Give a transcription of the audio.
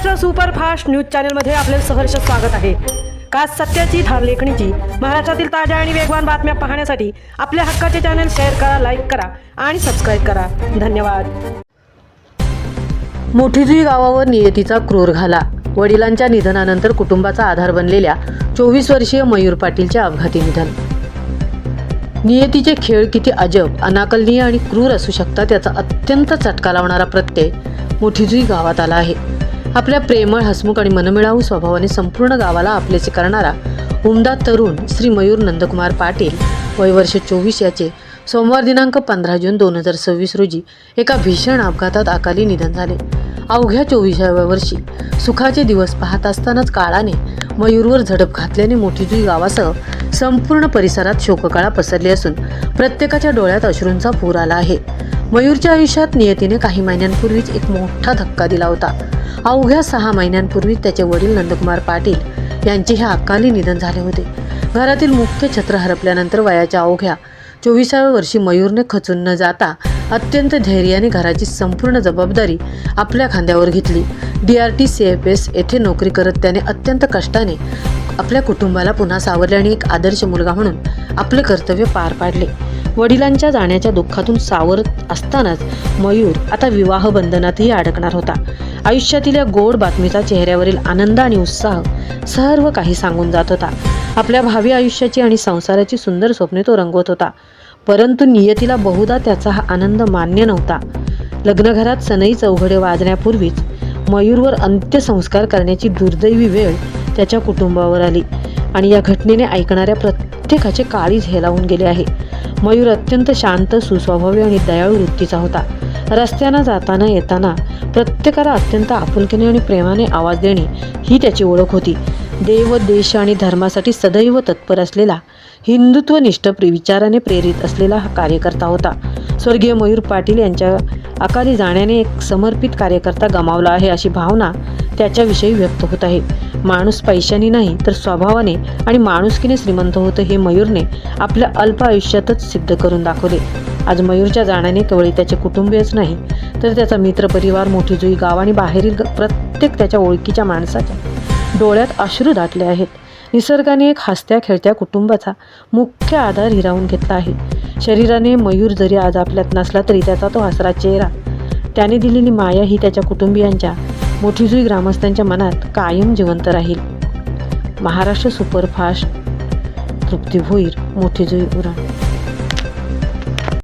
Maharashtra superfast news चॅनलमध्ये आपले सहर्ष स्वागत आहे। खास सत्याची धार लेखणीची महाराष्ट्रातील ताज्या आणि वेगवान बातम्या पाहण्यासाठी आपल्या हक्काचे चॅनल शेअर करा, लाईक करा आणि सबस्क्राईब करा। धन्यवाद। मोठीजुई गावावर नियतीचा क्रूर घाला। वडिलांच्या निधनानंतर कुटुंबाचा आधार बनलेल्या 24 वर्षीय मयूर पाटीलचे अपघाती निधन। नियतीचे खेळ किती अजब, अनाकलनीय आणि क्रूर असू शकतात याचा अत्यंत चटका लावणारा प्रत्यय मोठीजुई गावात आला आहे। आपल्या प्रेमळ, हसमुख आणि मनमिळावू स्वभावाने संपूर्ण गावाला आपलेसे करणारा उमदा तरुण श्री मयूर नंदकुमार पाटील वय वर्ष 24 याचे सोमवार दिनांक 15 जून 2026 रोजी एका भीषण अपघातात अकाली निधन झाले। अवघ्या 24व्या वर्षी सुखाचे दिवस पाहत असतानाच काळाने मयूरवर झडप घातल्याने मोठीजुई गावासह संपूर्ण परिसरात शोककळा पसरली असून प्रत्येकाच्या डोळ्यात अश्रूंचा पूर आला आहे। मयूरच्या आयुष्यात नियतीने काही महिन्यांपूर्वीच एक मोठा धक्का दिला होता। अवघ्या 6 महिन्यांपूर्वी त्याचे वडील नंदकुमार पाटील यांचे हे अकाली निधन झाले होते। घरातील मुख्य छत्र हरपल्यानंतर वयाच्या अवघ्या 24व्या वर्षी मयूरने खचून न जाता अत्यंत धैर्याने घराची संपूर्ण जबाबदारी आपल्या खांद्यावर घेतली। DRT CFS येथे नोकरी करत त्याने अत्यंत कष्टाने आपल्या कुटुंबाला पुन्हा सावरले आणि एक आदर्श मुलगा म्हणून आपले कर्तव्य पार पाडले। वडिलांच्या जाण्याच्या दुःखातून सावरत असतानाच मयूर आता विवाह बंधनातही अडकणार होता। आयुष्यातील या गोड बातमीचा चेहऱ्यावरील आनंद आणि उत्साह सर्व काही सांगून जात होता। आपल्या भावी आयुष्याची आणि संसाराची सुंदर स्वप्ने तो रंगवत होता, परंतु नियतीला बहुधा त्याचा हा आनंद मान्य नव्हता। लग्नघरात सनई चौघडे वाजण्यापूर्वीच मयूरवर अंत्यसंस्कार करण्याची दुर्दैवी वेळ त्याच्या कुटुंबावर आली आणि या घटनेने ऐकणाऱ्या प्रत्येकाचे काळीज हेलावून गेले आहे। मयूर अत्यंत शांत, सुस्वभावी आणि दयाळू वृत्तीचा होता। रस्त्याने जाताना येताना प्रत्येकाला अत्यंत आपुलकीने आणि प्रेमाने आवाज देणे ही त्याची ओळख होती। देव, देश आणि धर्मासाठी सदैव तत्पर असलेला, हिंदुत्वनिष्ठ विचाराने प्रेरित असलेला हा कार्यकर्ता होता। स्वर्गीय मयूर पाटील यांच्या अकाली जाण्याने एक समर्पित कार्यकर्ता गमावला आहे अशी भावना त्याच्याविषयी व्यक्त होत आहे। माणूस पैशाने नाही तर स्वभावाने आणि माणुसकीने श्रीमंत होतं हे मयूरने आपल्या अल्प आयुष्यातच सिद्ध करून दाखवले। आज मयूरच्या जाण्याने केवळ त्याचे कुटुंबीयच नाही तर त्याचा मित्रपरिवार, मोठीजुई गाव आणि बाहेरील प्रत्येक त्याच्या ओळखीच्या माणसाच्या डोळ्यात अश्रू दाटले आहेत। निसर्गाने एक हसत्या खेळत्या कुटुंबाचा मुख्य आधार हिरावून घेतला आहे। शरीराने मयूर जरी आज आपल्यात नसला तरी त्याचा तो हसरा चेहरा, त्याने दिलेली माया ही त्याच्या कुटुंबियांच्या, मोठीजुई ग्रामस्थांच्या मनात कायम जिवंत राहील। महाराष्ट्र सुपरफास्ट, तृप्ती भोईर, मोठीजुई उरण।